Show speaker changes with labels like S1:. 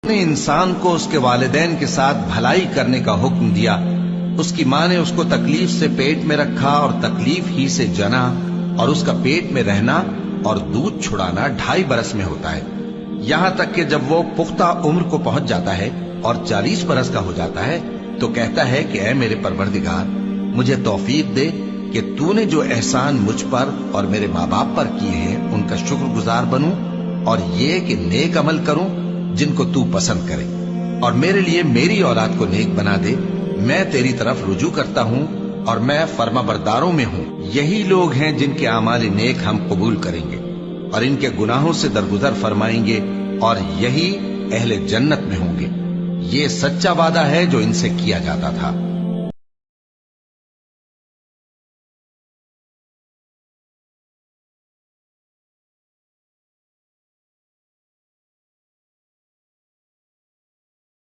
S1: نے انسان کو اس کے والدین کے ساتھ بھلائی کرنے کا حکم دیا۔ اس کی ماں نے اس کو تکلیف سے پیٹ میں رکھا اور تکلیف ہی سے جنا، اور اس کا پیٹ میں رہنا اور دودھ چھڑانا 2.5 برس میں ہوتا ہے، یہاں تک کہ جب وہ پختہ عمر کو پہنچ جاتا ہے اور 40 برس کا ہو جاتا ہے تو کہتا ہے کہ اے میرے پروردگار، مجھے توفیق دے کہ تو نے جو احسان مجھ پر اور میرے ماں باپ پر کیے ہیں ان کا شکر گزار بنوں، اور یہ کہ نیک عمل کروں جن کو تو پسند کرے، اور میرے لیے میری اولاد کو نیک بنا دے۔ میں تیری طرف رجوع کرتا ہوں اور میں فرما برداروں میں ہوں۔ یہی لوگ ہیں جن کے اعمال نیک ہم قبول کریں گے اور ان کے گناہوں سے درگزر فرمائیں گے، اور یہی اہل جنت میں ہوں گے۔ یہ سچا وعدہ ہے جو ان سے کیا جاتا تھا۔